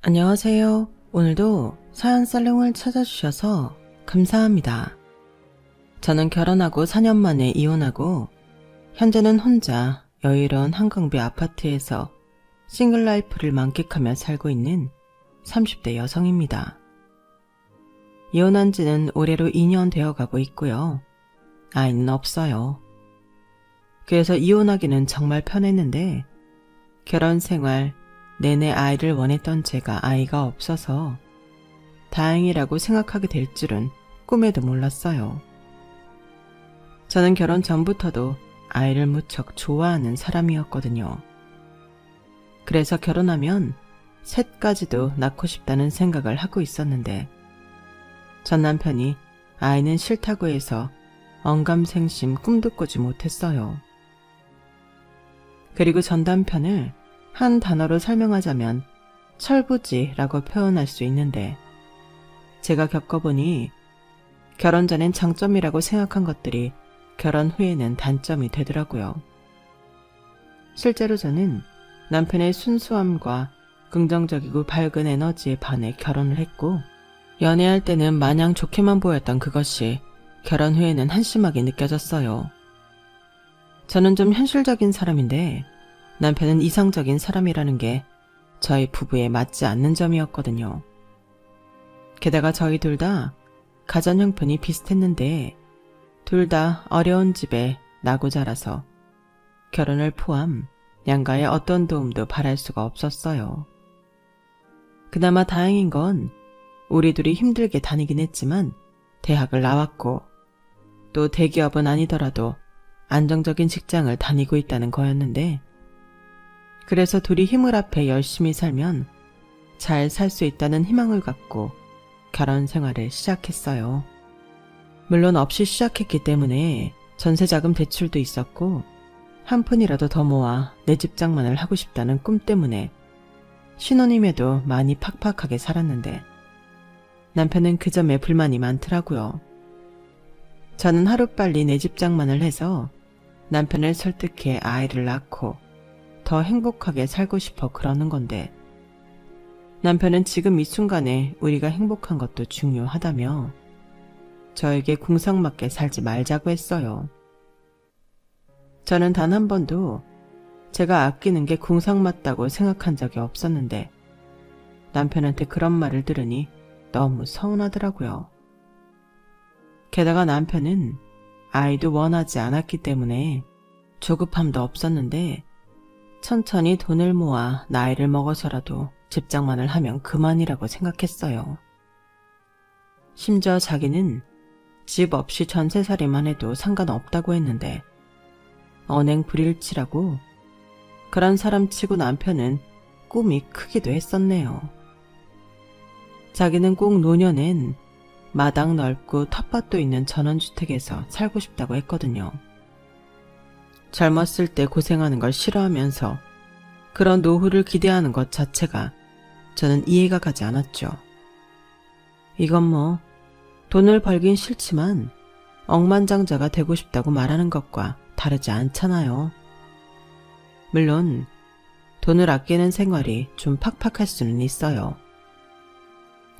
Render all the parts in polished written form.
안녕하세요. 오늘도 사연 살롱을 찾아주셔서 감사합니다. 저는 결혼하고 4년 만에 이혼하고 현재는 혼자 여유로운 한강뷰 아파트에서 싱글 라이프를 만끽하며 살고 있는 30대 여성입니다. 이혼한 지는 올해로 2년 되어 가고 있고요. 아이는 없어요. 그래서 이혼하기는 정말 편했는데 결혼 생활 내내 아이를 원했던 제가 아이가 없어서 다행이라고 생각하게 될 줄은 꿈에도 몰랐어요. 저는 결혼 전부터도 아이를 무척 좋아하는 사람이었거든요. 그래서 결혼하면 셋까지도 낳고 싶다는 생각을 하고 있었는데 전 남편이 아이는 싫다고 해서 언감생심 꿈도 꾸지 못했어요. 그리고 전 남편을 한 단어로 설명하자면 철부지라고 표현할 수 있는데 제가 겪어보니 결혼 전엔 장점이라고 생각한 것들이 결혼 후에는 단점이 되더라고요. 실제로 저는 남편의 순수함과 긍정적이고 밝은 에너지에 반해 결혼을 했고 연애할 때는 마냥 좋게만 보였던 그것이 결혼 후에는 한심하게 느껴졌어요. 저는 좀 현실적인 사람인데 남편은 이상적인 사람이라는 게 저희 부부에 맞지 않는 점이었거든요. 게다가 저희 둘 다 가전 형편이 비슷했는데 둘 다 어려운 집에 나고 자라서 결혼을 포함 양가의 어떤 도움도 바랄 수가 없었어요. 그나마 다행인 건 우리 둘이 힘들게 다니긴 했지만 대학을 나왔고 또 대기업은 아니더라도 안정적인 직장을 다니고 있다는 거였는데 그래서 둘이 힘을 합해 열심히 살면 잘 살 수 있다는 희망을 갖고 결혼 생활을 시작했어요. 물론 없이 시작했기 때문에 전세자금 대출도 있었고 한 푼이라도 더 모아 내 집 장만을 하고 싶다는 꿈 때문에 신혼임에도 많이 팍팍하게 살았는데 남편은 그 점에 불만이 많더라고요. 저는 하루빨리 내 집 장만을 해서 남편을 설득해 아이를 낳고 더 행복하게 살고 싶어 그러는 건데 남편은 지금 이 순간에 우리가 행복한 것도 중요하다며 저에게 궁상맞게 살지 말자고 했어요. 저는 단 한 번도 제가 아끼는 게 궁상맞다고 생각한 적이 없었는데 남편한테 그런 말을 들으니 너무 서운하더라고요. 게다가 남편은 아이도 원하지 않았기 때문에 조급함도 없었는데 천천히 돈을 모아 나이를 먹어서라도 집장만을 하면 그만이라고 생각했어요. 심지어 자기는 집 없이 전세살이만 해도 상관없다고 했는데 언행 불일치라고 그런 사람 치고 남편은 꿈이 크기도 했었네요. 자기는 꼭 노년엔 마당 넓고 텃밭도 있는 전원주택에서 살고 싶다고 했거든요. 젊었을 때 고생하는 걸 싫어하면서 그런 노후를 기대하는 것 자체가 저는 이해가 가지 않았죠. 이건 뭐 돈을 벌긴 싫지만 억만장자가 되고 싶다고 말하는 것과 다르지 않잖아요. 물론 돈을 아끼는 생활이 좀 팍팍할 수는 있어요.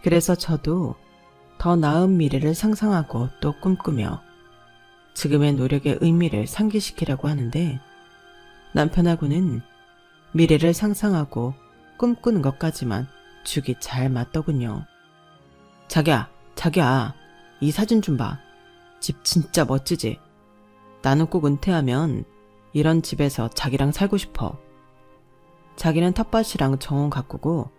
그래서 저도 더 나은 미래를 상상하고 또 꿈꾸며 지금의 노력의 의미를 상기시키려고 하는데 남편하고는 미래를 상상하고 꿈꾸는 것까지만 죽이 잘 맞더군요. 자기야, 이 사진 좀 봐. 집 진짜 멋지지? 나는 꼭 은퇴하면 이런 집에서 자기랑 살고 싶어. 자기는 텃밭이랑 정원 가꾸고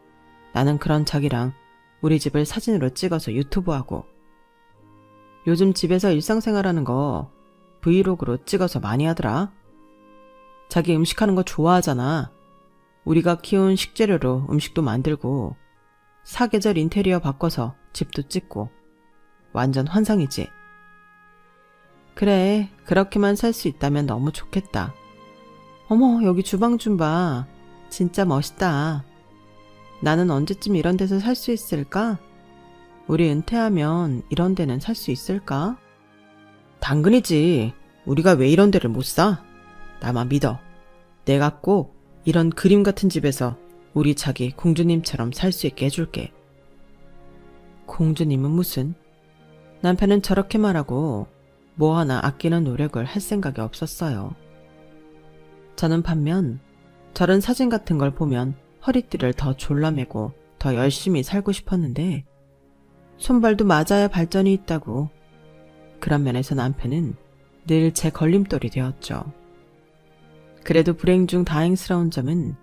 나는 그런 자기랑 우리 집을 사진으로 찍어서 유튜브하고 요즘 집에서 일상생활하는 거 브이로그로 찍어서 많이 하더라. 자기 음식하는 거 좋아하잖아. 우리가 키운 식재료로 음식도 만들고 사계절 인테리어 바꿔서 집도 찍고 완전 환상이지. 그래, 그렇게만 살 수 있다면 너무 좋겠다. 어머, 여기 주방 좀 봐. 진짜 멋있다. 나는 언제쯤 이런 데서 살 수 있을까? 우리 은퇴하면 이런 데는 살 수 있을까? 당근이지. 우리가 왜 이런 데를 못 사? 나만 믿어. 내가 꼭 이런 그림 같은 집에서 우리 자기 공주님처럼 살 수 있게 해줄게. 공주님은 무슨? 남편은 저렇게 말하고 뭐 하나 아끼는 노력을 할 생각이 없었어요. 저는 반면 저런 사진 같은 걸 보면 허리띠를 더 졸라매고 더 열심히 살고 싶었는데 손발도 맞아야 발전이 있다고. 그런 면에서 남편은 늘 제 걸림돌이 되었죠. 그래도 불행 중 다행스러운 점은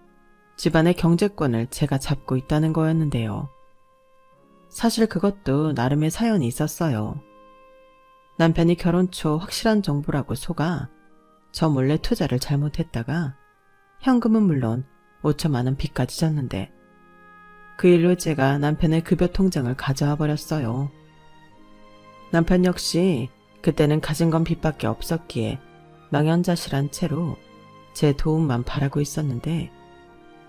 집안의 경제권을 제가 잡고 있다는 거였는데요. 사실 그것도 나름의 사연이 있었어요. 남편이 결혼 초 확실한 정보라고 속아 저 몰래 투자를 잘못했다가 현금은 물론 5천만 원 빚까지 졌는데 그 일로 제가 남편의 급여 통장을 가져와 버렸어요. 남편 역시 그때는 가진 건 빚밖에 없었기에 망연자실한 채로 제 도움만 바라고 있었는데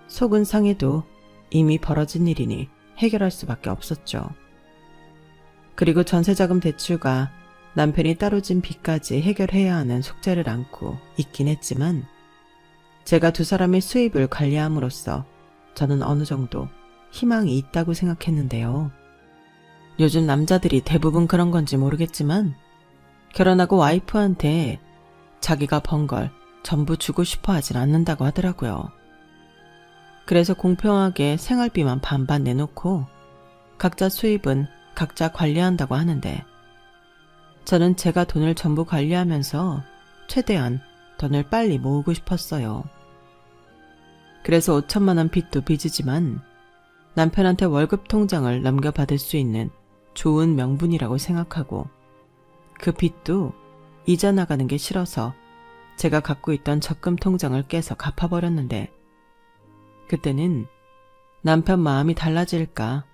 속은 상해도 이미 벌어진 일이니 해결할 수밖에 없었죠. 그리고 전세자금 대출과 남편이 따로 진 빚까지 해결해야 하는 숙제를 안고 있긴 했지만 제가 두 사람의 수입을 관리함으로써 저는 어느 정도 희망이 있다고 생각했는데요. 요즘 남자들이 대부분 그런 건지 모르겠지만 결혼하고 와이프한테 자기가 번 걸 전부 주고 싶어 하진 않는다고 하더라고요. 그래서 공평하게 생활비만 반반 내놓고 각자 수입은 각자 관리한다고 하는데 저는 제가 돈을 전부 관리하면서 최대한 돈을 빨리 모으고 싶었어요. 그래서 5천만 원 빚도 빚이지만 남편한테 월급 통장을 넘겨받을 수 있는 좋은 명분이라고 생각하고 그 빚도 이자 나가는 게 싫어서 제가 갖고 있던 적금 통장을 깨서 갚아버렸는데 그때는 남편 마음이 달라질까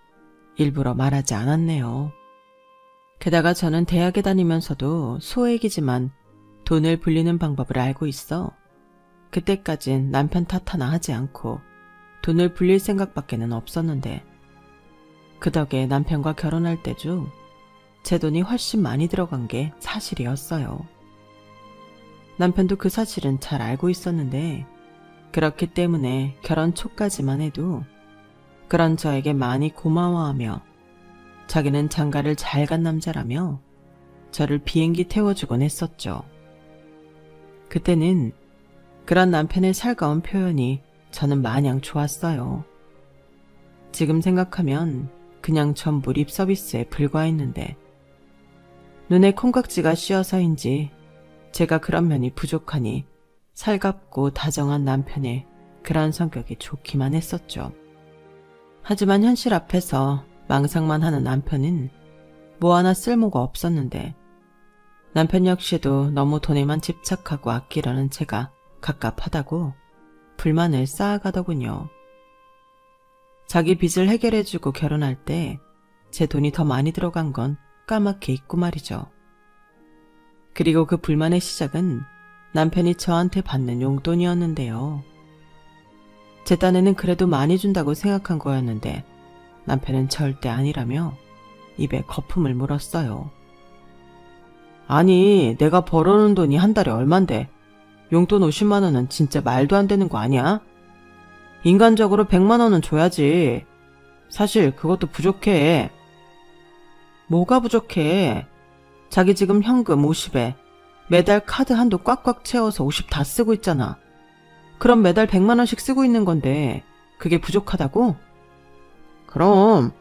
일부러 말하지 않았네요. 게다가 저는 대학에 다니면서도 소액이지만 돈을 불리는 방법을 알고 있어 그때까진 남편 탓 하나 하지 않고 돈을 불릴 생각밖에는 없었는데 그 덕에 남편과 결혼할 때도 제 돈이 훨씬 많이 들어간 게 사실이었어요. 남편도 그 사실은 잘 알고 있었는데 그렇기 때문에 결혼 초까지만 해도 그런 저에게 많이 고마워하며 자기는 장가를 잘 간 남자라며 저를 비행기 태워주곤 했었죠. 그때는 그런 남편의 살가운 표현이 저는 마냥 좋았어요. 지금 생각하면 그냥 전부 립 서비스에 불과했는데 눈에 콩깍지가 씌어서인지 제가 그런 면이 부족하니 살갑고 다정한 남편의 그런 성격이 좋기만 했었죠. 하지만 현실 앞에서 망상만 하는 남편은 뭐 하나 쓸모가 없었는데 남편 역시도 너무 돈에만 집착하고 아끼려는 제가 갑갑하다고 불만을 쌓아가더군요. 자기 빚을 해결해주고 결혼할 때 제 돈이 더 많이 들어간 건 까맣게 잊고 말이죠. 그리고 그 불만의 시작은 남편이 저한테 받는 용돈이었는데요. 제 딴에는 그래도 많이 준다고 생각한 거였는데 남편은 절대 아니라며 입에 거품을 물었어요. 아니, 내가 벌어놓은 돈이 한 달에 얼만데 용돈 50만 원은 진짜 말도 안 되는 거 아니야? 인간적으로 100만 원은 줘야지. 사실 그것도 부족해. 뭐가 부족해? 자기 지금 현금 50에 매달 카드 한도 꽉꽉 채워서 50 다 쓰고 있잖아. 그럼 매달 100만 원씩 쓰고 있는 건데 그게 부족하다고? 그럼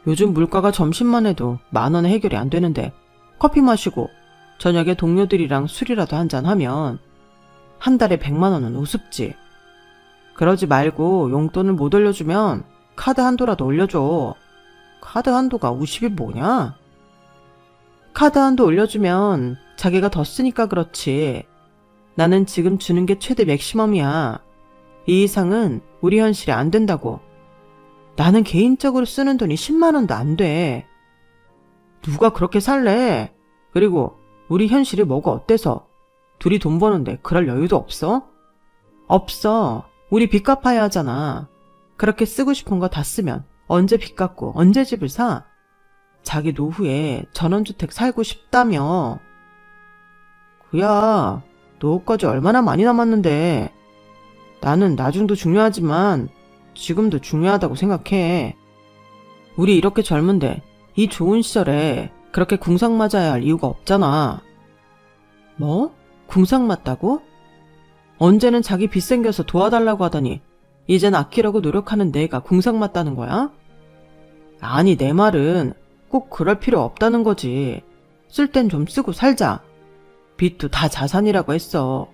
요즘 물가가 점심만 해도 만 원에 해결이 안 되는데 커피 마시고 저녁에 동료들이랑 술이라도 한잔 하면 한 달에 100만 원은 우습지. 그러지 말고 용돈을 못 올려주면 카드 한도라도 올려줘. 카드 한도가 50이 뭐냐? 카드 한도 올려주면 자기가 더 쓰니까 그렇지. 나는 지금 주는 게 최대 맥시멈이야. 이 이상은 우리 현실에 안 된다고. 나는 개인적으로 쓰는 돈이 10만 원도 안 돼. 누가 그렇게 살래? 그리고 우리 현실이 뭐가 어때서? 둘이 돈 버는데 그럴 여유도 없어? 없어. 우리 빚 갚아야 하잖아. 그렇게 쓰고 싶은 거 다 쓰면 언제 빚 갚고 언제 집을 사? 자기 노후에 전원주택 살고 싶다며. 그야 노후까지 얼마나 많이 남았는데. 나는 나중도 중요하지만 지금도 중요하다고 생각해. 우리 이렇게 젊은데 이 좋은 시절에 그렇게 궁상 맞아야 할 이유가 없잖아. 뭐? 궁상 맞다고? 언제는 자기 빚 생겨서 도와달라고 하더니 이젠 아끼려고 노력하는 내가 궁상 맞다는 거야? 아니, 내 말은 꼭 그럴 필요 없다는 거지. 쓸 땐 좀 쓰고 살자. 빚도 다 자산이라고 했어.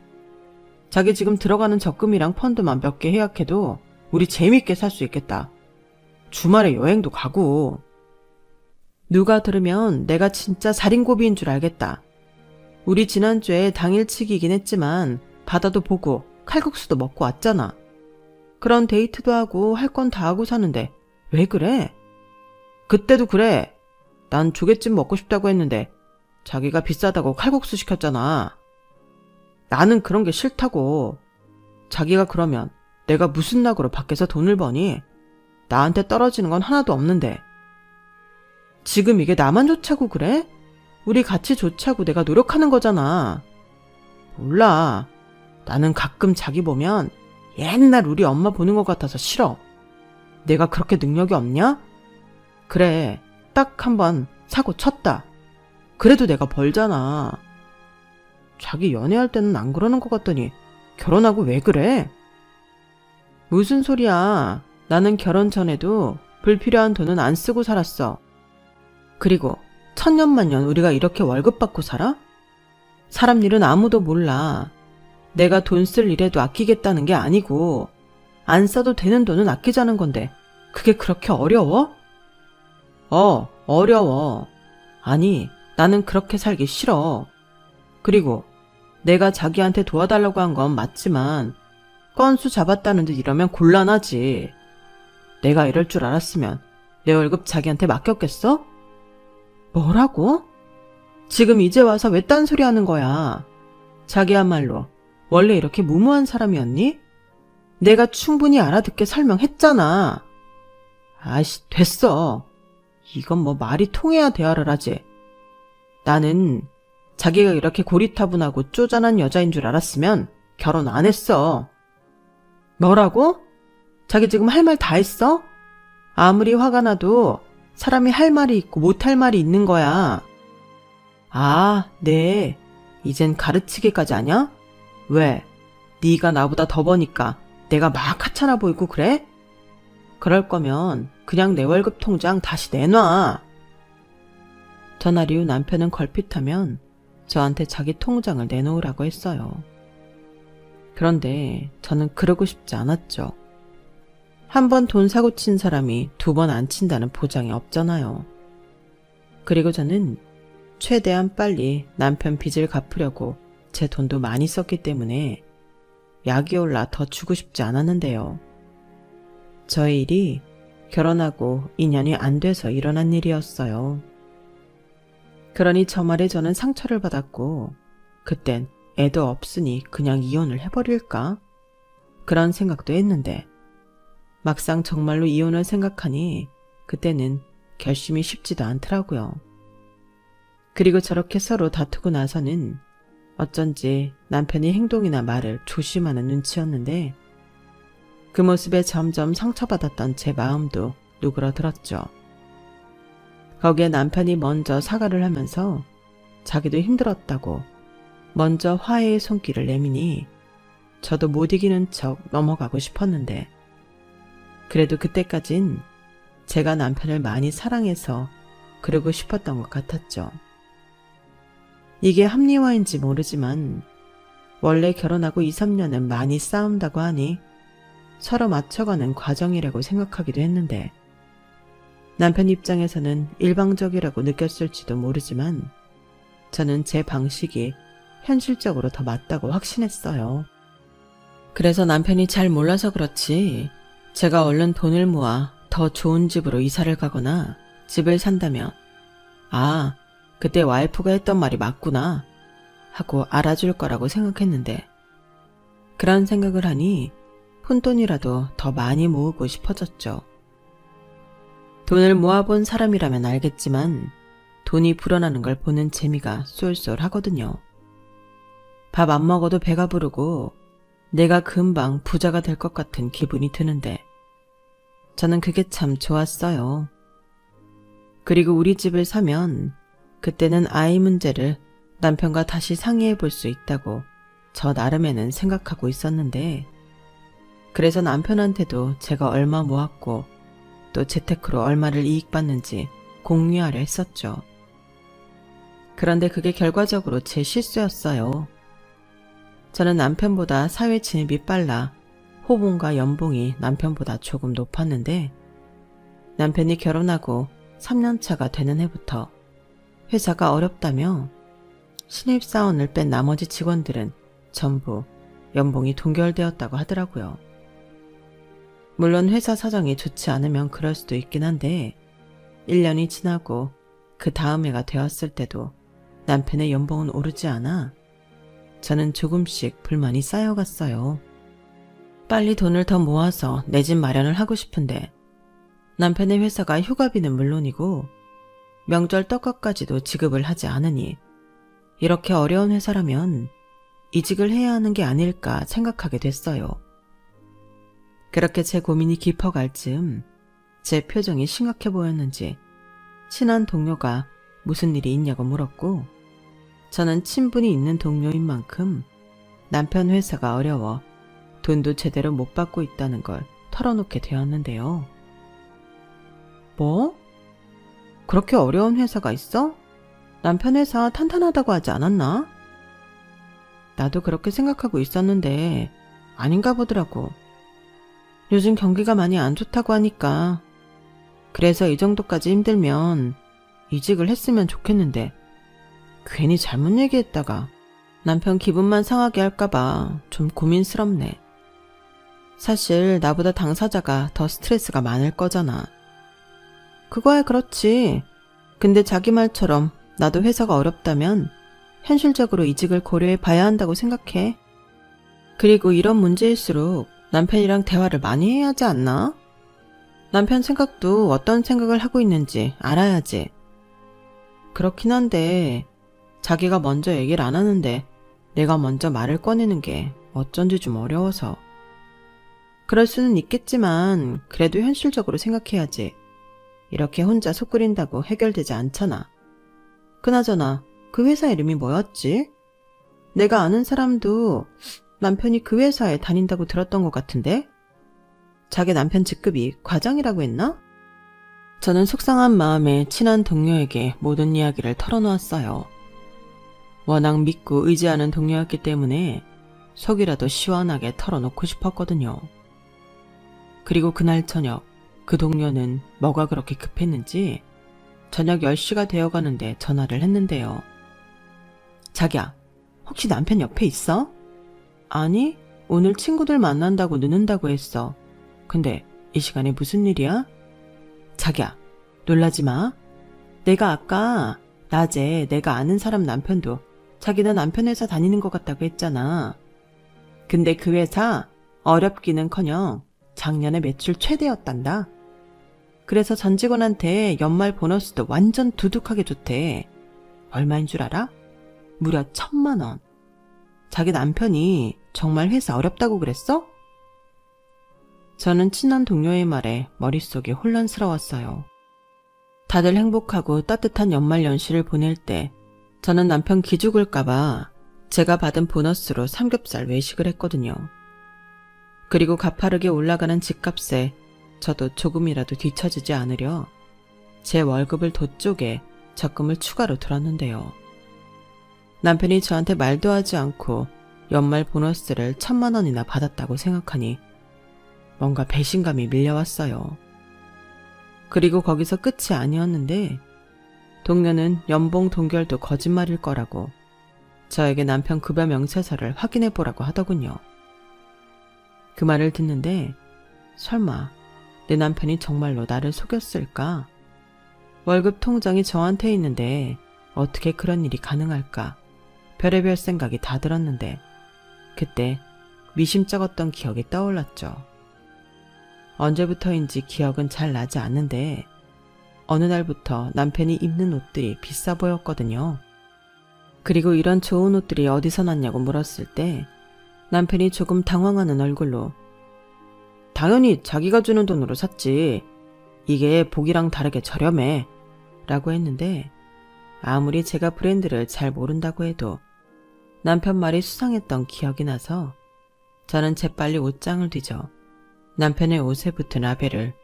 자기 지금 들어가는 적금이랑 펀드만 몇 개 해약해도 우리 재밌게 살 수 있겠다. 주말에 여행도 가고. 누가 들으면 내가 진짜 살인고비인 줄 알겠다. 우리 지난주에 당일치기이긴 했지만 바다도 보고 칼국수도 먹고 왔잖아. 그런 데이트도 하고 할 건 다 하고 사는데 왜 그래? 그때도 그래. 난 조개찜 먹고 싶다고 했는데 자기가 비싸다고 칼국수 시켰잖아. 나는 그런 게 싫다고. 자기가 그러면 내가 무슨 낙으로 밖에서 돈을 버니? 나한테 떨어지는 건 하나도 없는데. 지금 이게 나만 좋자고 그래? 우리 같이 좋자고 내가 노력하는 거잖아. 몰라. 나는 가끔 자기 보면 옛날 우리 엄마 보는 것 같아서 싫어. 내가 그렇게 능력이 없냐? 그래, 딱 한 번 사고 쳤다. 그래도 내가 벌잖아. 자기 연애할 때는 안 그러는 것 같더니 결혼하고 왜 그래? 무슨 소리야. 나는 결혼 전에도 불필요한 돈은 안 쓰고 살았어. 그리고 천년만년 우리가 이렇게 월급 받고 살아? 사람 일은 아무도 몰라. 내가 돈 쓸 일에도 아끼겠다는 게 아니고 안 써도 되는 돈은 아끼자는 건데 그게 그렇게 어려워? 어려워. 아니, 나는 그렇게 살기 싫어. 그리고 내가 자기한테 도와달라고 한 건 맞지만 건수 잡았다는 듯 이러면 곤란하지. 내가 이럴 줄 알았으면 내 월급 자기한테 맡겼겠어? 뭐라고? 지금 이제 와서 왜 딴소리 하는 거야? 자기야말로 원래 이렇게 무모한 사람이었니? 내가 충분히 알아듣게 설명했잖아. 아이씨, 됐어. 이건 뭐 말이 통해야 대화를 하지. 나는 자기가 이렇게 고리타분하고 쪼잔한 여자인 줄 알았으면 결혼 안 했어. 뭐라고? 자기 지금 할 말 다 했어? 아무리 화가 나도 사람이 할 말이 있고 못할 말이 있는 거야. 아, 네. 이젠 가르치기까지 하냐? 왜? 네가 나보다 더 버니까 내가 막 하찮아 보이고 그래? 그럴 거면 그냥 내 월급 통장 다시 내놔. 전날 이후 남편은 걸핏하면 저한테 자기 통장을 내놓으라고 했어요. 그런데 저는 그러고 싶지 않았죠. 한 번 돈 사고 친 사람이 두 번 안 친다는 보장이 없잖아요. 그리고 저는 최대한 빨리 남편 빚을 갚으려고 제 돈도 많이 썼기 때문에 약이 올라 더 주고 싶지 않았는데요. 저의 일이 결혼하고 2년이 안 돼서 일어난 일이었어요. 그러니 저 말에 저는 상처를 받았고 그땐 애도 없으니 그냥 이혼을 해버릴까? 그런 생각도 했는데 막상 정말로 이혼을 생각하니 그때는 결심이 쉽지도 않더라고요. 그리고 저렇게 서로 다투고 나서는 어쩐지 남편이 행동이나 말을 조심하는 눈치였는데 그 모습에 점점 상처받았던 제 마음도 누그러들었죠. 거기에 남편이 먼저 사과를 하면서 자기도 힘들었다고 먼저 화해의 손길을 내미니 저도 못 이기는 척 넘어가고 싶었는데 그래도 그때까진 제가 남편을 많이 사랑해서 그러고 싶었던 것 같았죠. 이게 합리화인지 모르지만 원래 결혼하고 2, 3년은 많이 싸운다고 하니 서로 맞춰가는 과정이라고 생각하기도 했는데 남편 입장에서는 일방적이라고 느꼈을지도 모르지만 저는 제 방식이 현실적으로 더 맞다고 확신했어요. 그래서 남편이 잘 몰라서 그렇지 제가 얼른 돈을 모아 더 좋은 집으로 이사를 가거나 집을 산다면 아, 그때 와이프가 했던 말이 맞구나 하고 알아줄 거라고 생각했는데 그런 생각을 하니 푼돈이라도 더 많이 모으고 싶어졌죠. 돈을 모아본 사람이라면 알겠지만 돈이 불어나는 걸 보는 재미가 쏠쏠하거든요. 밥 안 먹어도 배가 부르고 내가 금방 부자가 될 것 같은 기분이 드는데 저는 그게 참 좋았어요. 그리고 우리 집을 사면 그때는 아이 문제를 남편과 다시 상의해 볼 수 있다고 저 나름에는 생각하고 있었는데, 그래서 남편한테도 제가 얼마 모았고 또 재테크로 얼마를 이익 받는지 공유하려 했었죠. 그런데 그게 결과적으로 제 실수였어요. 저는 남편보다 사회 진입이 빨라 호봉과 연봉이 남편보다 조금 높았는데, 남편이 결혼하고 3년차가 되는 해부터 회사가 어렵다며 신입사원을 뺀 나머지 직원들은 전부 연봉이 동결되었다고 하더라고요. 물론 회사 사정이 좋지 않으면 그럴 수도 있긴 한데 1년이 지나고 그 다음 해가 되었을 때도 남편의 연봉은 오르지 않아 저는 조금씩 불만이 쌓여갔어요. 빨리 돈을 더 모아서 내 집 마련을 하고 싶은데 남편의 회사가 휴가비는 물론이고 명절 떡값까지도 지급을 하지 않으니 이렇게 어려운 회사라면 이직을 해야 하는 게 아닐까 생각하게 됐어요. 그렇게 제 고민이 깊어갈 즈음 제 표정이 심각해 보였는지 친한 동료가 무슨 일이 있냐고 물었고, 저는 친분이 있는 동료인 만큼 남편 회사가 어려워 돈도 제대로 못 받고 있다는 걸 털어놓게 되었는데요. 뭐? 그렇게 어려운 회사가 있어? 남편 회사 탄탄하다고 하지 않았나? 나도 그렇게 생각하고 있었는데 아닌가 보더라고. 요즘 경기가 많이 안 좋다고 하니까. 그래서 이 정도까지 힘들면 이직을 했으면 좋겠는데 괜히 잘못 얘기했다가 남편 기분만 상하게 할까봐 좀 고민스럽네. 사실 나보다 당사자가 더 스트레스가 많을 거잖아. 그거야 그렇지. 근데 자기 말처럼 나도 회사가 어렵다면 현실적으로 이직을 고려해 봐야 한다고 생각해. 그리고 이런 문제일수록 남편이랑 대화를 많이 해야 하지 않나? 남편 생각도 어떤 생각을 하고 있는지 알아야지. 그렇긴 한데 자기가 먼저 얘기를 안 하는데 내가 먼저 말을 꺼내는 게 어쩐지 좀 어려워서. 그럴 수는 있겠지만 그래도 현실적으로 생각해야지. 이렇게 혼자 속 끓인다고 해결되지 않잖아. 그나저나 그 회사 이름이 뭐였지? 내가 아는 사람도 남편이 그 회사에 다닌다고 들었던 것 같은데? 자기 남편 직급이 과장이라고 했나? 저는 속상한 마음에 친한 동료에게 모든 이야기를 털어놓았어요. 워낙 믿고 의지하는 동료였기 때문에 속이라도 시원하게 털어놓고 싶었거든요. 그리고 그날 저녁 그 동료는 뭐가 그렇게 급했는지 저녁 10시가 되어가는데 전화를 했는데요. 자기야, 혹시 남편 옆에 있어? 아니, 오늘 친구들 만난다고 늦는다고 했어. 근데 이 시간에 무슨 일이야? 자기야, 놀라지 마. 내가 아까 낮에 내가 아는 사람 남편도 자기네 남편 회사 다니는 것 같다고 했잖아. 근데 그 회사 어렵기는커녕 작년에 매출 최대였단다. 그래서 전 직원한테 연말 보너스도 완전 두둑하게 줬대. 얼마인 줄 알아? 무려 1,000만 원. 자기 남편이 정말 회사 어렵다고 그랬어? 저는 친한 동료의 말에 머릿속이 혼란스러웠어요. 다들 행복하고 따뜻한 연말 연시를 보낼 때 저는 남편 기죽을까봐 제가 받은 보너스로 삼겹살 외식을 했거든요. 그리고 가파르게 올라가는 집값에 저도 조금이라도 뒤처지지 않으려 제 월급을 도 쪽에 적금을 추가로 들었는데요. 남편이 저한테 말도 하지 않고 연말 보너스를 1,000만 원이나 받았다고 생각하니 뭔가 배신감이 밀려왔어요. 그리고 거기서 끝이 아니었는데 동료는 연봉 동결도 거짓말일 거라고 저에게 남편 급여 명세서를 확인해보라고 하더군요. 그 말을 듣는데 설마 내 남편이 정말로 나를 속였을까? 월급 통장이 저한테 있는데 어떻게 그런 일이 가능할까? 별의별 생각이 다 들었는데 그때 미심쩍었던 기억이 떠올랐죠. 언제부터인지 기억은 잘 나지 않는데 어느 날부터 남편이 입는 옷들이 비싸 보였거든요. 그리고 이런 좋은 옷들이 어디서 났냐고 물었을 때 남편이 조금 당황하는 얼굴로 당연히 자기가 주는 돈으로 샀지. 이게 보기랑 다르게 저렴해. 라고 했는데 아무리 제가 브랜드를 잘 모른다고 해도 남편 말이 수상했던 기억이 나서 저는 재빨리 옷장을 뒤져 남편의 옷에 붙은 라벨을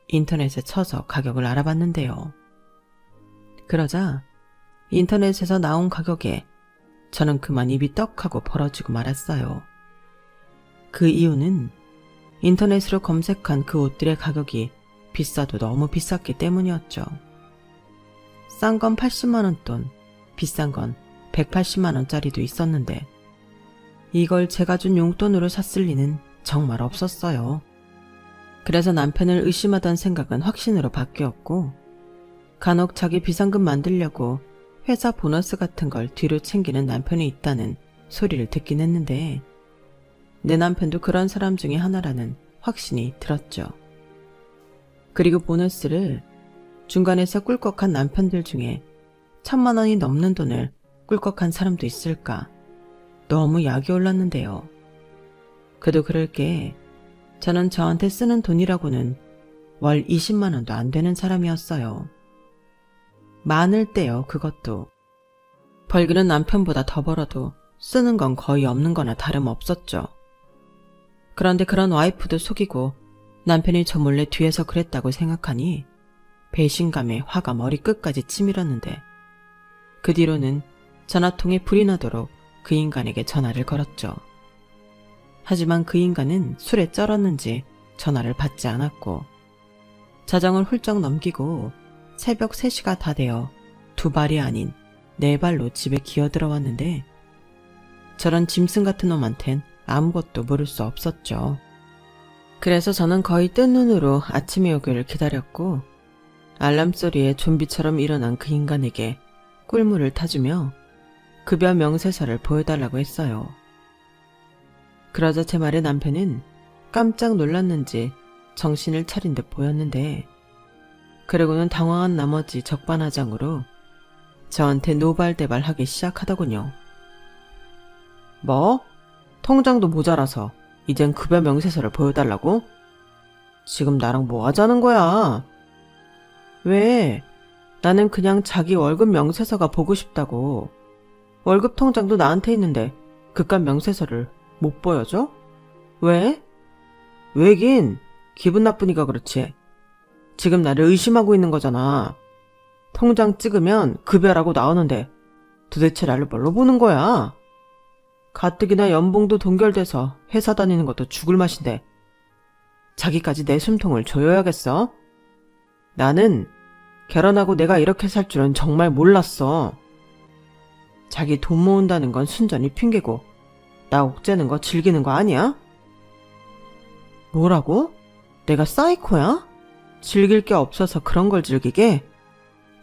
인터넷에 쳐서 가격을 알아봤는데요. 그러자 인터넷에서 나온 가격에 저는 그만 입이 떡하고 벌어지고 말았어요. 그 이유는 인터넷으로 검색한 그 옷들의 가격이 비싸도 너무 비쌌기 때문이었죠. 싼 건 80만원 돈, 비싼 건 180만원짜리도 있었는데 이걸 제가 준 용돈으로 샀을 리는 정말 없었어요. 그래서 남편을 의심하던 생각은 확신으로 바뀌었고 간혹 자기 비상금 만들려고 회사 보너스 같은 걸 뒤로 챙기는 남편이 있다는 소리를 듣긴 했는데 내 남편도 그런 사람 중에 하나라는 확신이 들었죠. 그리고 보너스를 중간에서 꿀꺽한 남편들 중에 1000만 원이 넘는 돈을 꿀꺽한 사람도 있을까? 너무 약이 올랐는데요. 그도 그럴 게 저는 저한테 쓰는 돈이라고는 월 20만 원도 안 되는 사람이었어요. 많을 때요, 그것도. 벌기는 남편보다 더 벌어도 쓰는 건 거의 없는 거나 다름없었죠. 그런데 그런 와이프도 속이고 남편이 저 몰래 뒤에서 그랬다고 생각하니 배신감에 화가 머리끝까지 치밀었는데 그 뒤로는 전화통에 불이 나도록 그 인간에게 전화를 걸었죠. 하지만 그 인간은 술에 쩔었는지 전화를 받지 않았고 자정을 훌쩍 넘기고 새벽 3시가 다 되어 2발이 아닌 4발로 집에 기어들어왔는데 저런 짐승 같은 놈한텐 아무것도 물을 수 없었죠. 그래서 저는 거의 뜬 눈으로 아침이 오기를 기다렸고 알람 소리에 좀비처럼 일어난 그 인간에게 꿀물을 타주며 급여 명세서를 보여달라고 했어요. 그러자 제 말에 남편은 깜짝 놀랐는지 정신을 차린 듯 보였는데 그러고는 당황한 나머지 적반하장으로 저한테 노발대발하기 시작하더군요. 뭐? 통장도 모자라서 이젠 급여 명세서를 보여달라고? 지금 나랑 뭐 하자는 거야? 왜? 나는 그냥 자기 월급 명세서가 보고 싶다고. 월급 통장도 나한테 있는데 그깟 명세서를 못 보여줘? 왜? 왜긴 기분 나쁘니까 그렇지. 지금 나를 의심하고 있는 거잖아. 통장 찍으면 급여라고 나오는데 도대체 나를 뭘로 보는 거야? 가뜩이나 연봉도 동결돼서 회사 다니는 것도 죽을 맛인데 자기까지 내 숨통을 조여야겠어? 나는 결혼하고 내가 이렇게 살 줄은 정말 몰랐어. 자기 돈 모은다는 건 순전히 핑계고 나 옥죄는 거 즐기는 거 아니야? 뭐라고? 내가 사이코야? 즐길 게 없어서 그런 걸 즐기게?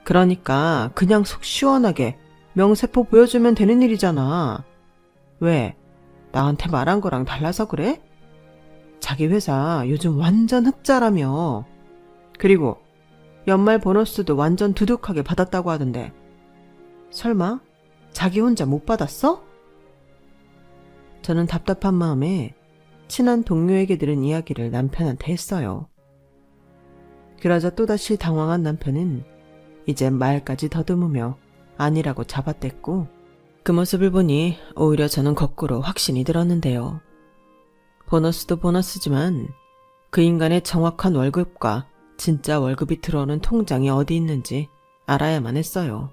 그러니까 그냥 속 시원하게 명세포 보여주면 되는 일이잖아. 왜? 나한테 말한 거랑 달라서 그래? 자기 회사 요즘 완전 흑자라며. 그리고 연말 보너스도 완전 두둑하게 받았다고 하던데 설마 자기 혼자 못 받았어? 저는 답답한 마음에 친한 동료에게 들은 이야기를 남편한테 했어요. 그러자 또다시 당황한 남편은 이제 말까지 더듬으며 아니라고 잡아댔고 그 모습을 보니 오히려 저는 거꾸로 확신이 들었는데요. 보너스도 보너스지만 그 인간의 정확한 월급과 진짜 월급이 들어오는 통장이 어디 있는지 알아야만 했어요.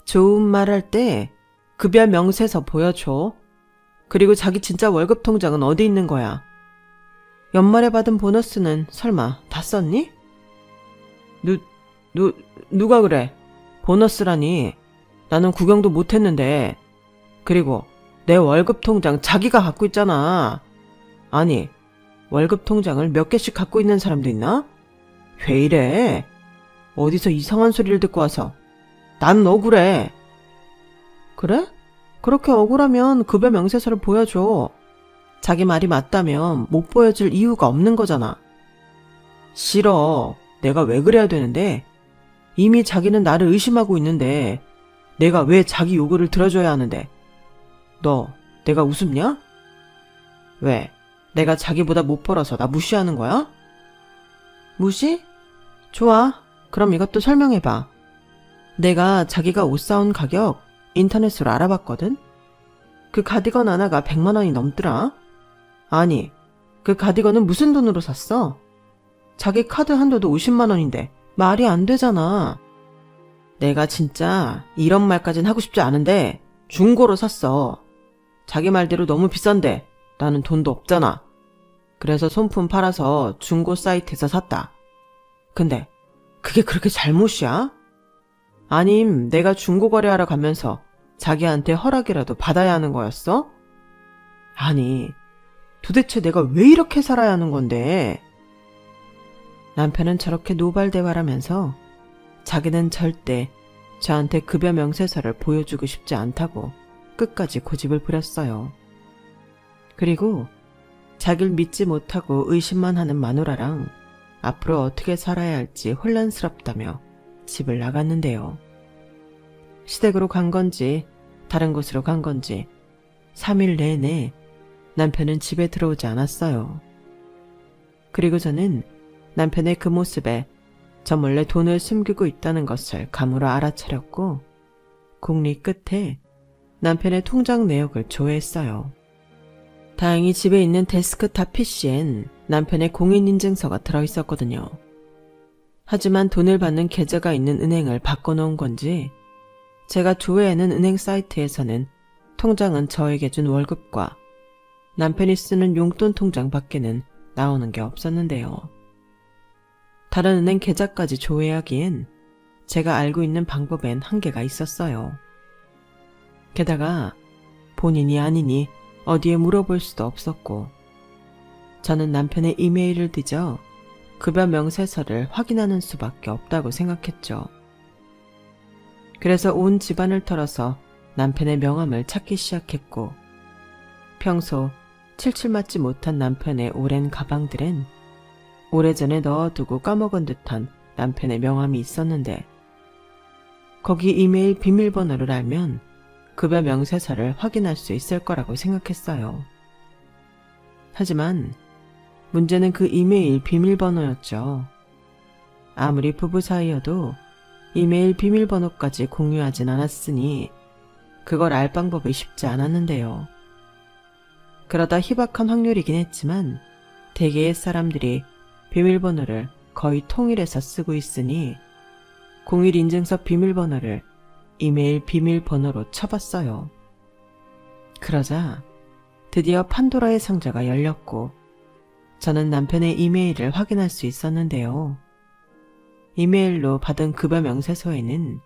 좋은 말 할 때 급여 명세서 보여줘. 그리고 자기 진짜 월급 통장은 어디 있는 거야? 연말에 받은 보너스는 설마 다 썼니? 누가 그래? 보너스라니. 나는 구경도 못했는데. 그리고 내 월급 통장 자기가 갖고 있잖아. 아니, 월급 통장을 몇 개씩 갖고 있는 사람도 있나? 왜 이래? 어디서 이상한 소리를 듣고 와서. 난 억울해. 그래? 그렇게 억울하면 급여 명세서를 보여줘. 자기 말이 맞다면 못 보여줄 이유가 없는 거잖아. 싫어. 내가 왜 그래야 되는데? 이미 자기는 나를 의심하고 있는데 내가 왜 자기 요구를 들어줘야 하는데? 너 내가 우습냐? 왜? 내가 자기보다 못 벌어서 나 무시하는 거야? 무시? 좋아. 그럼 이것도 설명해봐. 내가 자기가 옷 사온 가격 인터넷으로 알아봤거든? 그 가디건 하나가 100만 원이 넘더라. 아니, 그 가디건은 무슨 돈으로 샀어? 자기 카드 한도도 50만 원인데 말이 안 되잖아. 내가 진짜 이런 말까진 하고 싶지 않은데 중고로 샀어. 자기 말대로 너무 비싼데 나는 돈도 없잖아. 그래서 손품 팔아서 중고 사이트에서 샀다. 근데 그게 그렇게 잘못이야? 아님 내가 중고 거래하러 가면서 자기한테 허락이라도 받아야 하는 거였어? 아니, 도대체 내가 왜 이렇게 살아야 하는 건데? 남편은 저렇게 노발대발하면서 자기는 절대 저한테 급여 명세서를 보여주고 싶지 않다고 끝까지 고집을 부렸어요. 그리고 자기를 믿지 못하고 의심만 하는 마누라랑 앞으로 어떻게 살아야 할지 혼란스럽다며 집을 나갔는데요. 시댁으로 간 건지 다른 곳으로 간 건지 3일 내내 남편은 집에 들어오지 않았어요. 그리고 저는 남편의 그 모습에 저 몰래 돈을 숨기고 있다는 것을 감으로 알아차렸고 궁리 끝에 남편의 통장 내역을 조회했어요. 다행히 집에 있는 데스크탑 PC엔 남편의 공인인증서가 들어있었거든요. 하지만 돈을 받는 계좌가 있는 은행을 바꿔놓은 건지 제가 조회하는 은행 사이트에서는 통장은 저에게 준 월급과 남편이 쓰는 용돈 통장 밖에는 나오는 게 없었는데요. 다른 은행 계좌까지 조회하기엔 제가 알고 있는 방법엔 한계가 있었어요. 게다가 본인이 아니니 어디에 물어볼 수도 없었고 저는 남편의 이메일을 뒤져 급여 명세서를 확인하는 수밖에 없다고 생각했죠. 그래서 온 집안을 털어서 남편의 명함을 찾기 시작했고 평소 칠칠맞지 못한 남편의 오랜 가방들엔 오래전에 넣어두고 까먹은 듯한 남편의 명함이 있었는데 거기 이메일 비밀번호를 알면 급여 명세서를 확인할 수 있을 거라고 생각했어요. 하지만 문제는 그 이메일 비밀번호였죠. 아무리 부부 사이여도 이메일 비밀번호까지 공유하진 않았으니 그걸 알 방법이 쉽지 않았는데요. 그러다 희박한 확률이긴 했지만 대개의 사람들이 비밀번호를 거의 통일해서 쓰고 있으니 공일인증서 비밀번호를 이메일 비밀번호로 쳐봤어요. 그러자 드디어 판도라의 상자가 열렸고 저는 남편의 이메일을 확인할 수 있었는데요. 이메일로 받은 급여 명세서에는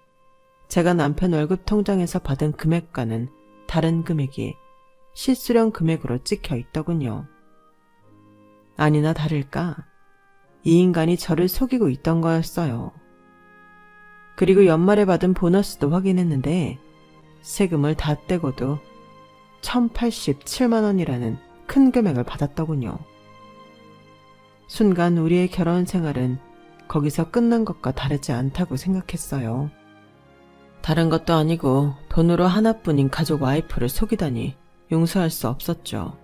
제가 남편 월급 통장에서 받은 금액과는 다른 금액이 실수령 금액으로 찍혀 있더군요. 아니나 다를까 이 인간이 저를 속이고 있던 거였어요. 그리고 연말에 받은 보너스도 확인했는데 세금을 다 떼고도 1,087만 원이라는 큰 금액을 받았더군요. 순간 우리의 결혼 생활은 거기서 끝난 것과 다르지 않다고 생각했어요. 다른 것도 아니고 돈으로 하나뿐인 가족 와이프를 속이다니 용서할 수 없었죠.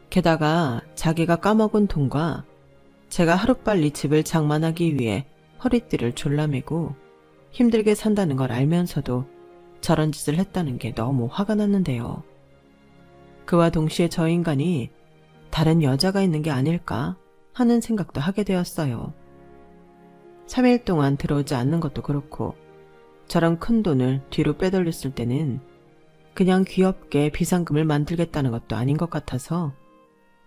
게다가 자기가 까먹은 돈과 제가 하루빨리 집을 장만하기 위해 허리띠를 졸라매고 힘들게 산다는 걸 알면서도 저런 짓을 했다는 게 너무 화가 났는데요. 그와 동시에 저 인간이 다른 여자가 있는 게 아닐까 하는 생각도 하게 되었어요. 3일 동안 들어오지 않는 것도 그렇고 저런 큰 돈을 뒤로 빼돌렸을 때는 그냥 귀엽게 비상금을 만들겠다는 것도 아닌 것 같아서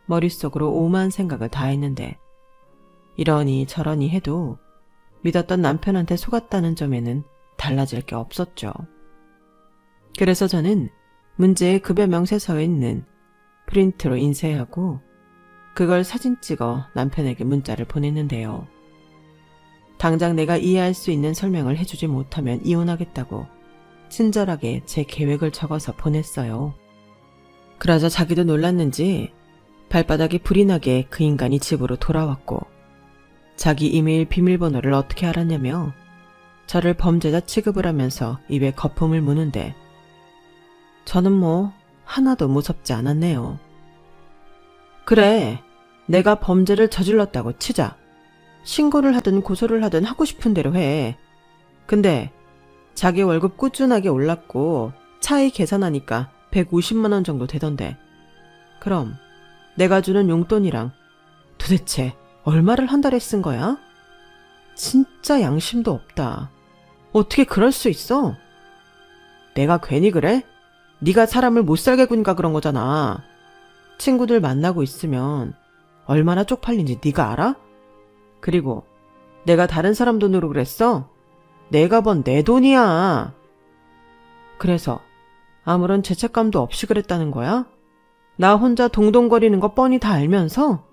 머릿속으로 오만 생각을 다 했는데 이러니 저러니 해도 믿었던 남편한테 속았다는 점에는 달라질 게 없었죠. 그래서 저는 문제의 급여 명세서에 있는 프린트로 인쇄하고 그걸 사진 찍어 남편에게 문자를 보냈는데요. 당장 내가 이해할 수 있는 설명을 해주지 못하면 이혼하겠다고 친절하게 제 계획을 적어서 보냈어요. 그러자 자기도 놀랐는지 발바닥에 불이 나게 그 인간이 집으로 돌아왔고 자기 이메일 비밀번호를 어떻게 알았냐며 저를 범죄자 취급을 하면서 입에 거품을 무는데 저는 하나도 무섭지 않았네요. 그래, 내가 범죄를 저질렀다고 치자. 신고를 하든 고소를 하든 하고 싶은 대로 해. 근데 자기 월급 꾸준하게 올랐고 차이 계산하니까 150만 원 정도 되던데. 그럼 내가 주는 용돈이랑 도대체 얼마를 한 달에 쓴 거야? 진짜 양심도 없다. 어떻게 그럴 수 있어? 내가 괜히 그래? 네가 사람을 못 살게 구니까 그런 거잖아. 친구들 만나고 있으면 얼마나 쪽팔린지 네가 알아? 그리고 내가 다른 사람 돈으로 그랬어? 내가 번 내 돈이야. 그래서 아무런 죄책감도 없이 그랬다는 거야? 나 혼자 동동거리는 거 뻔히 다 알면서?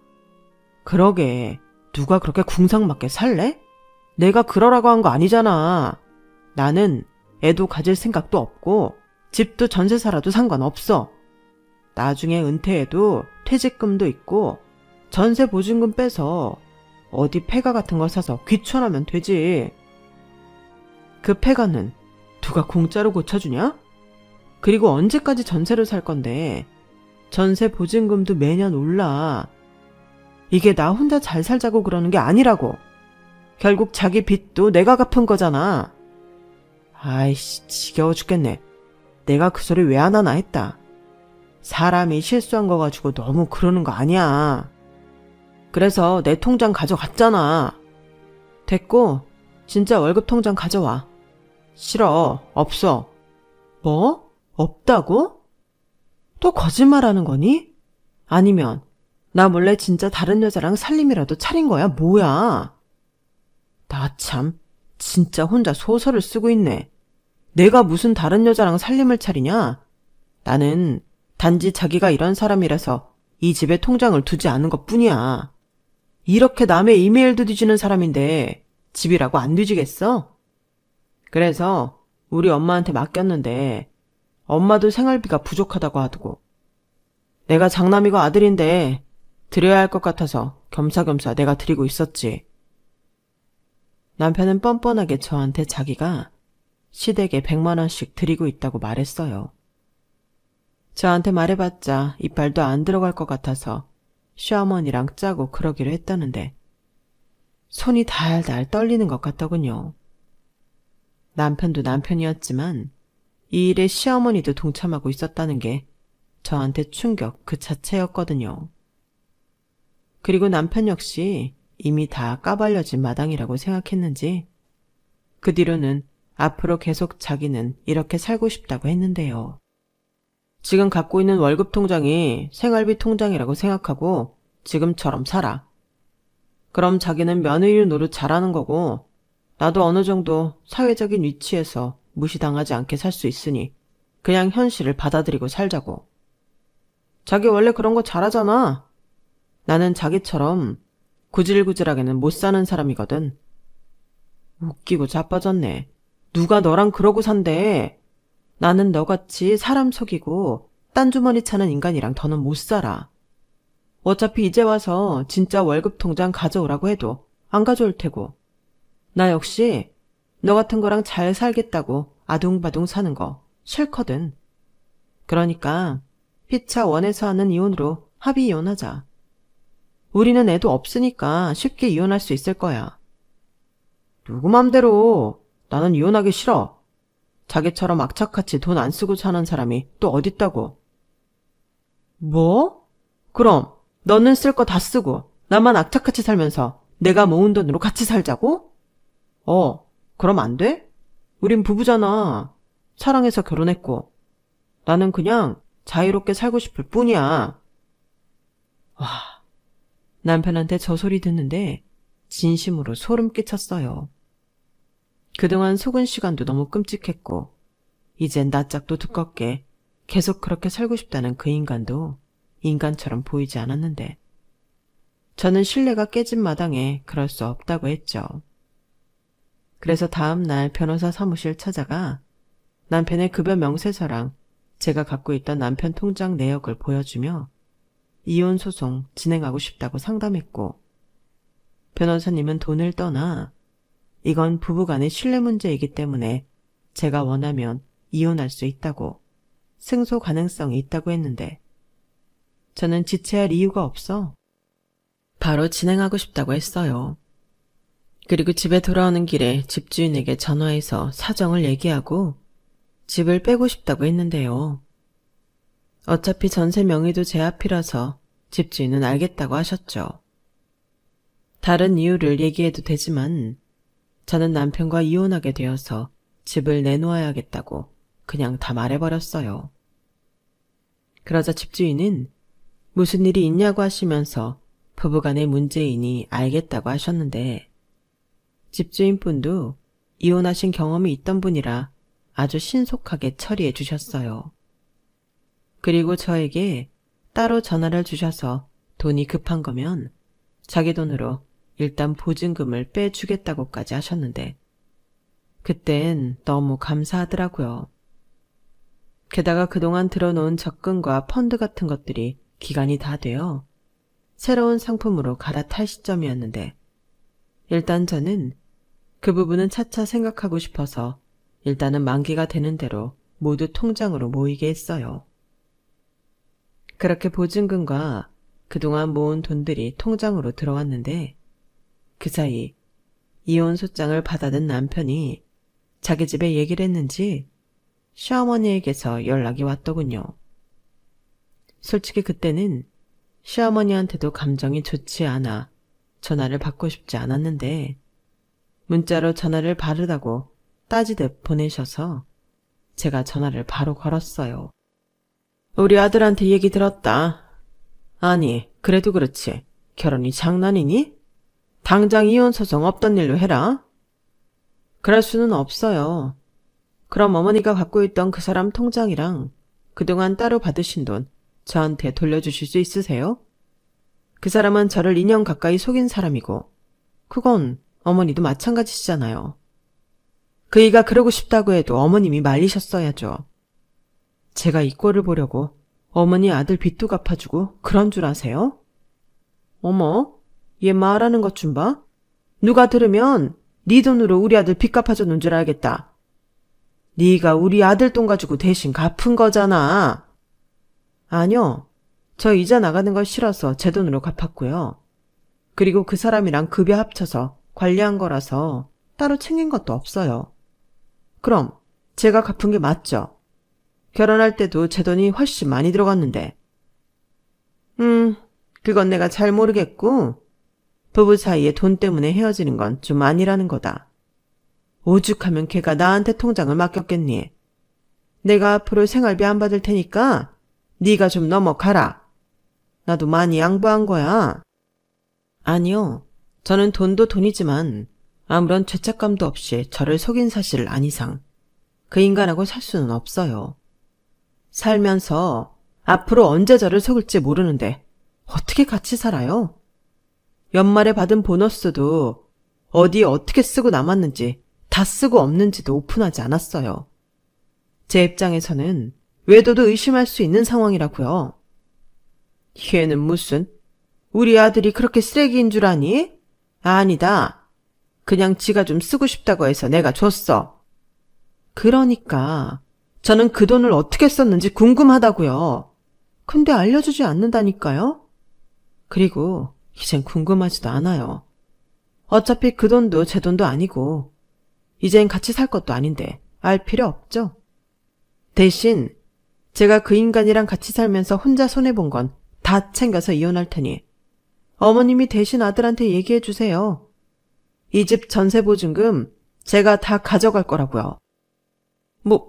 그러게, 누가 그렇게 궁상맞게 살래? 내가 그러라고 한 거 아니잖아. 나는 애도 가질 생각도 없고 집도 전세 살아도 상관없어. 나중에 은퇴해도 퇴직금도 있고 전세 보증금 빼서 어디 폐가 같은 거 사서 귀촌하면 되지. 그 폐가는 누가 공짜로 고쳐주냐? 그리고 언제까지 전세로 살 건데 전세 보증금도 매년 올라. 이게 나 혼자 잘 살자고 그러는 게 아니라고. 결국 자기 빚도 내가 갚은 거잖아. 아이씨, 지겨워 죽겠네. 내가 그 소리 왜 안 하나 했다. 사람이 실수한 거 가지고 너무 그러는 거 아니야. 그래서 내 통장 가져갔잖아. 됐고, 진짜 월급 통장 가져와. 싫어, 없어. 뭐? 없다고? 또 거짓말하는 거니? 아니면 나 몰래 진짜 다른 여자랑 살림이라도 차린 거야? 뭐야? 나 참, 진짜 혼자 소설을 쓰고 있네. 내가 무슨 다른 여자랑 살림을 차리냐? 나는 단지 자기가 이런 사람이라서 이 집에 통장을 두지 않은 것뿐이야. 이렇게 남의 이메일도 뒤지는 사람인데 집이라고 안 뒤지겠어? 그래서 우리 엄마한테 맡겼는데 엄마도 생활비가 부족하다고 하더고. 내가 장남이고 아들인데 드려야 할 것 같아서 겸사겸사 내가 드리고 있었지. 남편은 뻔뻔하게 저한테 자기가 시댁에 100만 원씩 드리고 있다고 말했어요. 저한테 말해봤자 이빨도 안 들어갈 것 같아서 시어머니랑 짜고 그러기로 했다는데 손이 달달 떨리는 것 같더군요. 남편도 남편이었지만 이 일에 시어머니도 동참하고 있었다는 게 저한테 충격 그 자체였거든요. 그리고 남편 역시 이미 다 까발려진 마당이라고 생각했는지 그 뒤로는 앞으로 계속 자기는 이렇게 살고 싶다고 했는데요. 지금 갖고 있는 월급 통장이 생활비 통장이라고 생각하고 지금처럼 살아. 그럼 자기는 며느리 노릇 잘하는 거고 나도 어느 정도 사회적인 위치에서 무시당하지 않게 살 수 있으니 그냥 현실을 받아들이고 살자고. 자기 원래 그런 거 잘하잖아. 나는 자기처럼 구질구질하게는 못 사는 사람이거든. 웃기고 자빠졌네. 누가 너랑 그러고 산대. 나는 너같이 사람 속이고 딴주머니 차는 인간이랑 더는 못 살아. 어차피 이제 와서 진짜 월급 통장 가져오라고 해도 안 가져올 테고. 나 역시 너 같은 거랑 잘 살겠다고 아둥바둥 사는 거 싫거든. 그러니까 피차 원해서 하는 이혼으로 합의 이혼하자. 우리는 애도 없으니까 쉽게 이혼할 수 있을 거야. 누구 맘대로. 나는 이혼하기 싫어. 자기처럼 악착같이 돈 안 쓰고 사는 사람이 또 어딨다고. 뭐? 그럼 너는 쓸 거 다 쓰고 나만 악착같이 살면서 내가 모은 돈으로 같이 살자고? 그럼 안 돼? 우린 부부잖아. 사랑해서 결혼했고. 나는 그냥 자유롭게 살고 싶을 뿐이야. 와, 남편한테 저 소리 듣는데 진심으로 소름 끼쳤어요. 그동안 속은 시간도 너무 끔찍했고 이젠 낯짝도 두껍게 계속 그렇게 살고 싶다는 그 인간도 인간처럼 보이지 않았는데 저는 신뢰가 깨진 마당에 그럴 수 없다고 했죠. 그래서 다음 날 변호사 사무실 찾아가 남편의 급여 명세서랑 제가 갖고 있던 남편 통장 내역을 보여주며 이혼 소송 진행하고 싶다고 상담했고 변호사님은 돈을 떠나 이건 부부간의 신뢰 문제이기 때문에 제가 원하면 이혼할 수 있다고 승소 가능성이 있다고 했는데 저는 지체할 이유가 없어 바로 진행하고 싶다고 했어요. 그리고 집에 돌아오는 길에 집주인에게 전화해서 사정을 얘기하고 집을 빼고 싶다고 했는데요. 어차피 전세 명의도 제 앞이라서 집주인은 알겠다고 하셨죠. 다른 이유를 얘기해도 되지만 저는 남편과 이혼하게 되어서 집을 내놓아야겠다고 그냥 다 말해버렸어요. 그러자 집주인은 무슨 일이 있냐고 하시면서 부부간의 문제이니 알겠다고 하셨는데 집주인분도 이혼하신 경험이 있던 분이라 아주 신속하게 처리해 주셨어요. 그리고 저에게 따로 전화를 주셔서 돈이 급한 거면 자기 돈으로 일단 보증금을 빼주겠다고까지 하셨는데 그땐 너무 감사하더라고요. 게다가 그동안 들어놓은 적금과 펀드 같은 것들이 기간이 다 되어 새로운 상품으로 갈아탈 시점이었는데 일단 저는 그 부분은 차차 생각하고 싶어서 일단은 만기가 되는 대로 모두 통장으로 모이게 했어요. 그렇게 보증금과 그동안 모은 돈들이 통장으로 들어왔는데 그 사이 이혼 소장을 받아든 남편이 자기 집에 얘기를 했는지 시어머니에게서 연락이 왔더군요. 솔직히 그때는 시어머니한테도 감정이 좋지 않아 전화를 받고 싶지 않았는데 문자로 전화를 받으라고 따지듯 보내셔서 제가 전화를 바로 걸었어요. 우리 아들한테 얘기 들었다. 아니, 그래도 그렇지. 결혼이 장난이니? 당장 이혼 소송 없던 일로 해라. 그럴 수는 없어요. 그럼 어머니가 갖고 있던 그 사람 통장이랑 그동안 따로 받으신 돈 저한테 돌려주실 수 있으세요? 그 사람은 저를 2년 가까이 속인 사람이고 그건 어머니도 마찬가지시잖아요. 그이가 그러고 싶다고 해도 어머님이 말리셨어야죠. 제가 이 꼴을 보려고 어머니 아들 빚도 갚아주고 그런 줄 아세요? 어머, 얘 말하는 것 좀 봐. 누가 들으면 네 돈으로 우리 아들 빚 갚아줬는 줄 알겠다. 네가 우리 아들 돈 가지고 대신 갚은 거잖아. 아니요. 저 이자 나가는 거 싫어서 제 돈으로 갚았고요. 그리고 그 사람이랑 급여 합쳐서 관리한 거라서 따로 챙긴 것도 없어요. 그럼 제가 갚은 게 맞죠? 결혼할 때도 제 돈이 훨씬 많이 들어갔는데. 그건 내가 잘 모르겠고 부부 사이에 돈 때문에 헤어지는 건 좀 아니라는 거다. 오죽하면 걔가 나한테 통장을 맡겼겠니? 내가 앞으로 생활비 안 받을 테니까 네가 좀 넘어가라. 나도 많이 양보한 거야. 아니요. 저는 돈도 돈이지만 아무런 죄책감도 없이 저를 속인 사실을 안 이상 그 인간하고 살 수는 없어요. 살면서 앞으로 언제 저를 속을지 모르는데 어떻게 같이 살아요? 연말에 받은 보너스도 어디에 어떻게 쓰고 남았는지 다 쓰고 없는지도 오픈하지 않았어요. 제 입장에서는 외도도 의심할 수 있는 상황이라고요. 얘는 무슨 우리 아들이 그렇게 쓰레기인 줄 아니? 아니다. 그냥 지가 좀 쓰고 싶다고 해서 내가 줬어. 그러니까 저는 그 돈을 어떻게 썼는지 궁금하다고요. 근데 알려주지 않는다니까요. 그리고 이젠 궁금하지도 않아요. 어차피 그 돈도 제 돈도 아니고 이젠 같이 살 것도 아닌데 알 필요 없죠. 대신 제가 그 인간이랑 같이 살면서 혼자 손해본 건 다 챙겨서 이혼할 테니 어머님이 대신 아들한테 얘기해 주세요. 이 집 전세 보증금 제가 다 가져갈 거라고요.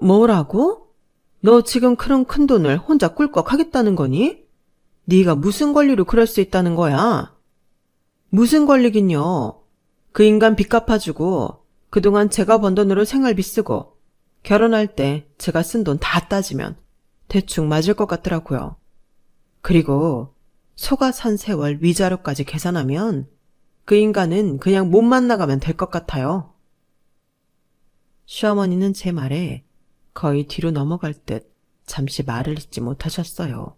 뭐라고? 너 지금 그런 큰 돈을 혼자 꿀꺽 하겠다는 거니? 네가 무슨 권리로 그럴 수 있다는 거야? 무슨 권리긴요. 그 인간 빚 갚아주고 그동안 제가 번 돈으로 생활비 쓰고 결혼할 때 제가 쓴 돈 다 따지면 대충 맞을 것 같더라고요. 그리고 소가 산 세월 위자료까지 계산하면 그 인간은 그냥 몸만 나가면 될 것 같아요. 시어머니는 제 말에 거의 뒤로 넘어갈 듯 잠시 말을 잇지 못하셨어요.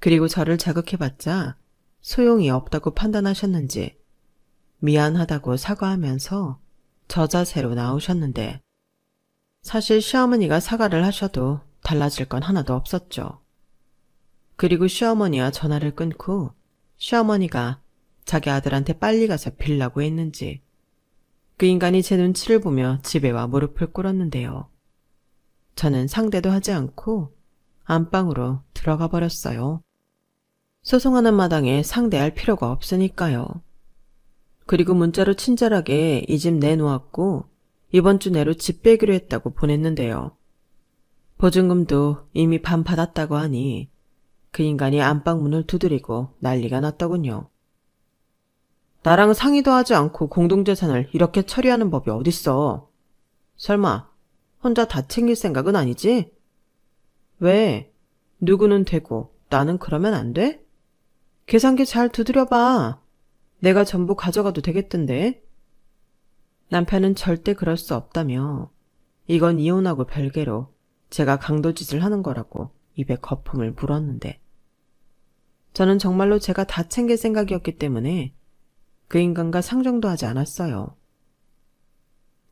그리고 저를 자극해봤자 소용이 없다고 판단하셨는지 미안하다고 사과하면서 저자세로 나오셨는데 사실 시어머니가 사과를 하셔도 달라질 건 하나도 없었죠. 그리고 시어머니와 전화를 끊고 시어머니가 자기 아들한테 빨리 가서 빌라고 했는지 그 인간이 제 눈치를 보며 집에 와 무릎을 꿇었는데요. 저는 상대도 하지 않고 안방으로 들어가 버렸어요. 소송하는 마당에 상대할 필요가 없으니까요. 그리고 문자로 친절하게 이 집 내놓았고 이번 주 내로 집 빼기로 했다고 보냈는데요. 보증금도 이미 반 받았다고 하니 그 인간이 안방 문을 두드리고 난리가 났더군요. 나랑 상의도 하지 않고 공동재산을 이렇게 처리하는 법이 어딨어. 설마 혼자 다 챙길 생각은 아니지? 왜? 누구는 되고 나는 그러면 안 돼? 계산기 잘 두드려봐. 내가 전부 가져가도 되겠던데. 남편은 절대 그럴 수 없다며 이건 이혼하고 별개로 제가 강도짓을 하는 거라고 입에 거품을 물었는데 저는 정말로 제가 다 챙길 생각이었기 때문에 그 인간과 상종도 하지 않았어요.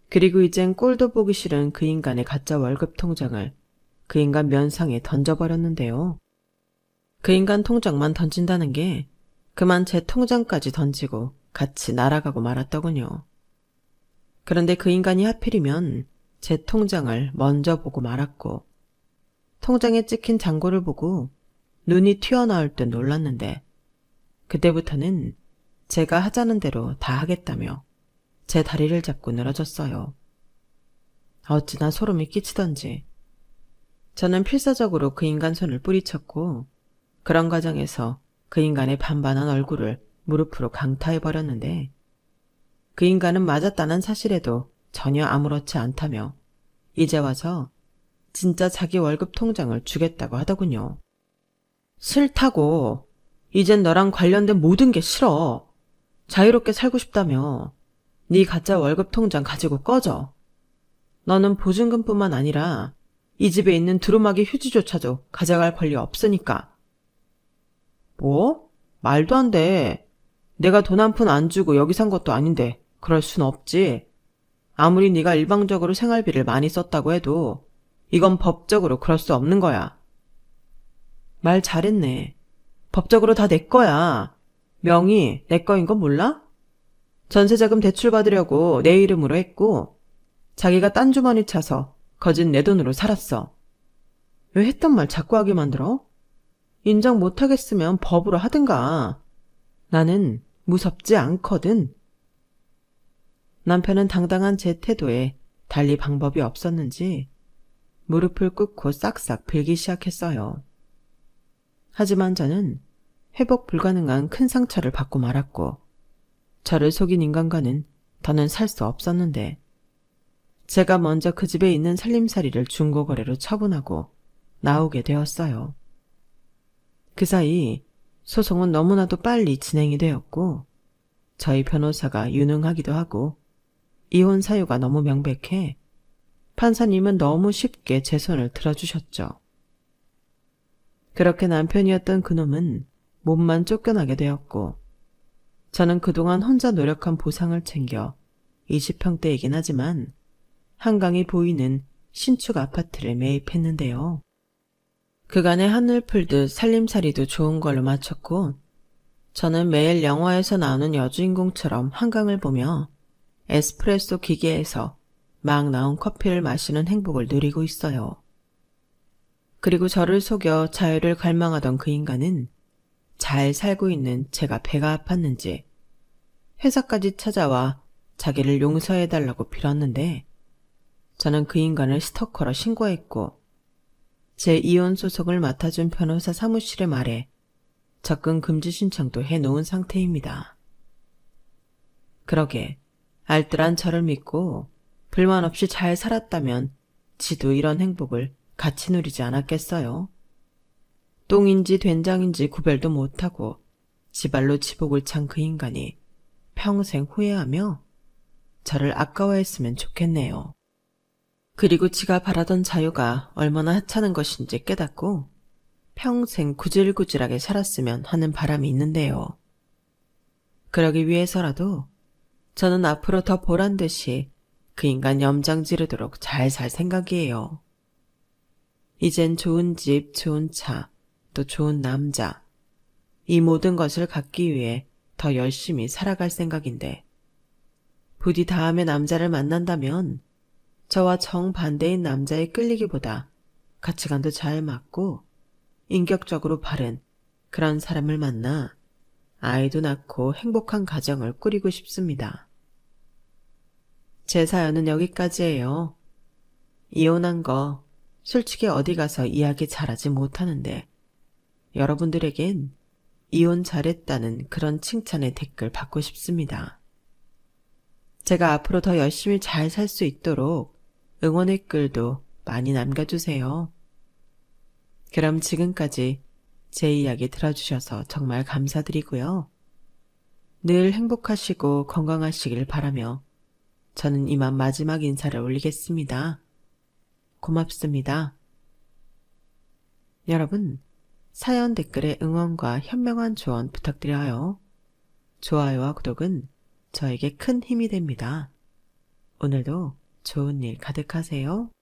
그리고 이젠 꼴도 보기 싫은 그 인간의 가짜 월급 통장을 그 인간 면상에 던져버렸는데요. 그 인간 통장만 던진다는 게 그만 제 통장까지 던지고 같이 날아가고 말았더군요. 그런데 그 인간이 하필이면 제 통장을 먼저 보고 말았고 통장에 찍힌 잔고를 보고 눈이 튀어나올 듯 놀랐는데 그때부터는 제가 하자는 대로 다 하겠다며 제 다리를 잡고 늘어졌어요. 어찌나 소름이 끼치던지 저는 필사적으로 그 인간 손을 뿌리쳤고 그런 과정에서 그 인간의 반반한 얼굴을 무릎으로 강타해버렸는데 그 인간은 맞았다는 사실에도 전혀 아무렇지 않다며 이제 와서 진짜 자기 월급 통장을 주겠다고 하더군요. 싫다고. 이젠 너랑 관련된 모든 게 싫어. 자유롭게 살고 싶다며. 네 가짜 월급 통장 가지고 꺼져. 너는 보증금뿐만 아니라 이 집에 있는 두루마기 휴지조차도 가져갈 권리 없으니까. 뭐? 말도 안 돼. 내가 돈 한 푼 안 주고 여기 산 것도 아닌데 그럴 순 없지. 아무리 네가 일방적으로 생활비를 많이 썼다고 해도 이건 법적으로 그럴 수 없는 거야. 말 잘했네. 법적으로 다 내 거야. 명의 내 거인 건 몰라? 전세자금 대출 받으려고 내 이름으로 했고 자기가 딴 주머니 차서 거진 내 돈으로 살았어. 왜 했던 말 자꾸 하게 만들어? 인정 못하겠으면 법으로 하든가. 나는 무섭지 않거든. 남편은 당당한 제 태도에 달리 방법이 없었는지 무릎을 꿇고 싹싹 빌기 시작했어요. 하지만 저는 회복 불가능한 큰 상처를 받고 말았고 저를 속인 인간과는 더는 살 수 없었는데 제가 먼저 그 집에 있는 살림살이를 중고거래로 처분하고 나오게 되었어요. 그 사이 소송은 너무나도 빨리 진행이 되었고 저희 변호사가 유능하기도 하고 이혼 사유가 너무 명백해 판사님은 너무 쉽게 제 손을 들어주셨죠. 그렇게 남편이었던 그놈은 몸만 쫓겨나게 되었고 저는 그동안 혼자 노력한 보상을 챙겨 20평대이긴 하지만 한강이 보이는 신축 아파트를 매입했는데요. 그간의 하늘 풀듯 살림살이도 좋은 걸로 마쳤고 저는 매일 영화에서 나오는 여주인공처럼 한강을 보며 에스프레소 기계에서 막 나온 커피를 마시는 행복을 누리고 있어요. 그리고 저를 속여 자유를 갈망하던 그 인간은 잘 살고 있는 제가 배가 아팠는지 회사까지 찾아와 자기를 용서해달라고 빌었는데 저는 그 인간을 스토커로 신고했고 제 이혼 소송을 맡아준 변호사 사무실에 말해 접근 금지 신청도 해놓은 상태입니다. 그러게 알뜰한 저를 믿고 불만 없이 잘 살았다면 지도 이런 행복을 같이 누리지 않았겠어요. 똥인지 된장인지 구별도 못하고 지발로 지복을 찬 그 인간이 평생 후회하며 저를 아까워했으면 좋겠네요. 그리고 지가 바라던 자유가 얼마나 하찮은 것인지 깨닫고 평생 구질구질하게 살았으면 하는 바람이 있는데요. 그러기 위해서라도 저는 앞으로 더 보란듯이 그 인간 염장 지르도록 잘 살 생각이에요. 이젠 좋은 집, 좋은 차, 또 좋은 남자, 이 모든 것을 갖기 위해 더 열심히 살아갈 생각인데, 부디 다음에 남자를 만난다면 저와 정반대인 남자에 끌리기보다 가치관도 잘 맞고 인격적으로 바른 그런 사람을 만나 아이도 낳고 행복한 가정을 꾸리고 싶습니다. 제 사연은 여기까지예요. 이혼한 거 솔직히 어디 가서 이야기 잘하지 못하는데 여러분들에겐 이혼 잘했다는 그런 칭찬의 댓글 받고 싶습니다. 제가 앞으로 더 열심히 잘 살 수 있도록 응원의 글도 많이 남겨주세요. 그럼 지금까지 제 이야기 들어주셔서 정말 감사드리고요. 늘 행복하시고 건강하시길 바라며 저는 이만 마지막 인사를 올리겠습니다. 고맙습니다. 여러분, 사연 댓글에 응원과 현명한 조언 부탁드려요. 좋아요와 구독은 저에게 큰 힘이 됩니다. 오늘도 좋은 일 가득하세요.